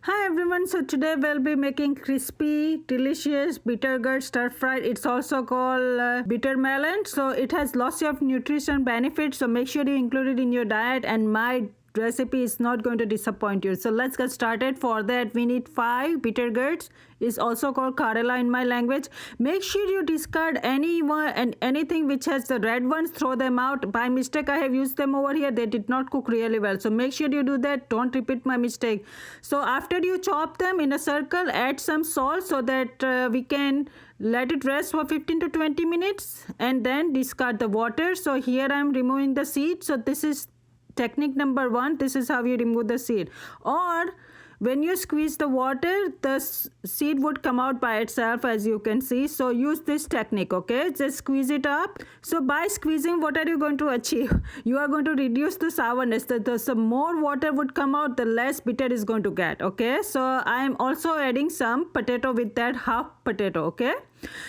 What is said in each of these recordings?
Hi everyone, so today we'll be making crispy, delicious bitter gourd stir fried. It's also called bitter melon. So it has lots of nutrition benefits. So make sure you include it in your diet, and my recipe is not going to disappoint you. So let's get started. For that we need 5 bitter gourds. It's also called Karela in my language. Make sure you discard anyone and anything which has the red ones, throw them out. By mistake I have used them over here. They did not cook really well. So make sure you do that. Don't repeat my mistake. So after you chop them in a circle, add some salt so that we can let it rest for 15 to 20 minutes and then discard the water. So here I am removing the seed. So this is technique number 1. This is how you remove the seed. Or when you squeeze the water, the seed would come out by itself, as you can see. So use this technique, okay? Just squeeze it up. So by squeezing, what are you going to achieve? You are going to reduce the sourness. The more water would come out, the less bitter is going to get, okay? So I am also adding some potato with that, half potato, okay?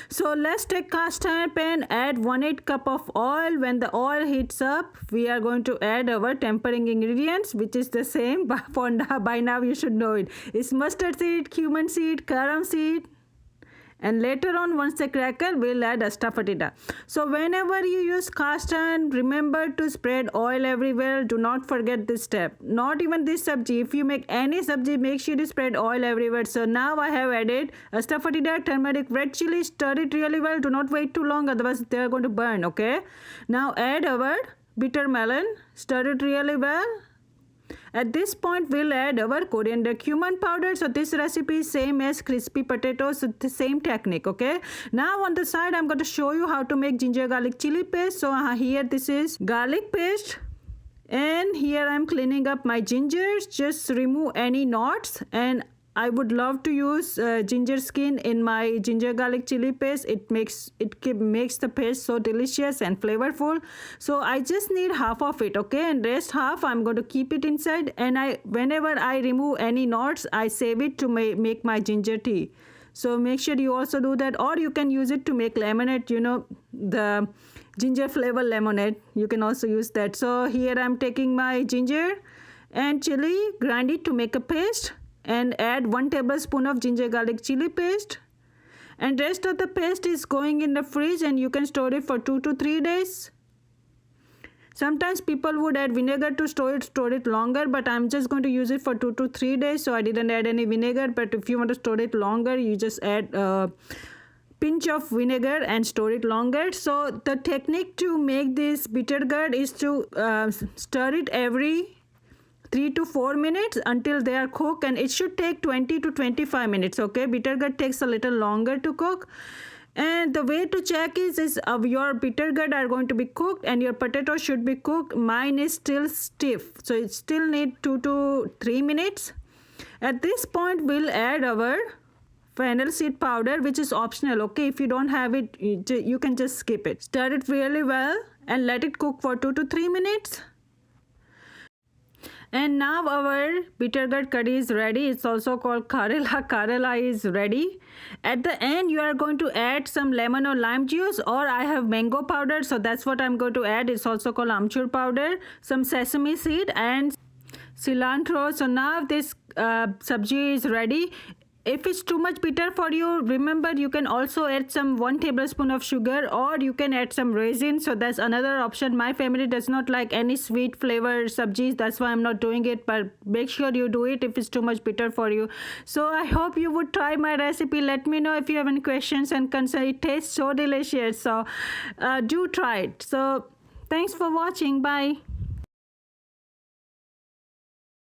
So let's take cast iron pan, add 1/8 cup of oil. When the oil heats up, we are going to add our tempering ingredients, which is the same, but for now, by now you should know it. It's mustard seed, cumin seed, carom seed, and later on, once they crackle, we'll add asafoetida. So whenever you use cast iron, remember to spread oil everywhere. Do not forget this step. Not even this sabji. If you make any sabji, make sure you spread oil everywhere. So now I have added asafoetida, turmeric, red chili. Stir it really well. Do not wait too long, otherwise they are going to burn, okay? Now add our bitter melon. Stir it really well. At this point, we'll add our coriander cumin powder. So this recipe is same as crispy potatoes, so the same technique, okay? Now on the side, I'm going to show you how to make ginger garlic chili paste. So here this is garlic paste. And here I'm cleaning up my gingers. Just remove any knots, and I would love to use ginger skin in my ginger garlic chili paste. It makes the paste so delicious and flavorful. So I just need half of it, okay? And rest half I'm going to keep it inside. And whenever I remove any knots, I save it to make my ginger tea. So make sure you also do that, or you can use it to make lemonade. You know, the ginger flavor lemonade. You can also use that. So here I'm taking my ginger and chili, grind it to make a paste, and add 1 tablespoon of ginger garlic chili paste, and rest of the paste is going in the fridge, and you can store it for 2 to 3 days. Sometimes people would add vinegar to store it longer, but I'm just going to use it for 2 to 3 days, so I didn't add any vinegar. But if you want to store it longer, you just add a pinch of vinegar and store it longer. So the technique to make this bitter gourd is to stir it every 3 to 4 minutes until they are cooked, and it should take 20 to 25 minutes, okay? Bitter gourd takes a little longer to cook. And the way to check is your bitter gourd are going to be cooked and your potato should be cooked. Mine is still stiff, so it still need 2 to 3 minutes. At this point, we'll add our fennel seed powder, which is optional, okay? If you don't have it, you can just skip it. Stir it really well and let it cook for 2 to 3 minutes. And now our bitter gourd curry is ready. It's also called Karela. Karela is ready. At the end, you are going to add some lemon or lime juice, or I have mango powder, so that's what I'm going to add. It's also called amchur powder, some sesame seed, and cilantro. So now this sabji is ready. If it's too much bitter for you, remember you can also add some 1 tablespoon of sugar, or you can add some raisin. So that's another option. My family does not like any sweet flavor sabjis. That's why I'm not doing it, but make sure you do it if it's too much bitter for you. So I hope you would try my recipe. Let me know if you have any questions and concerns. It tastes so delicious. So do try it. So thanks for watching. Bye.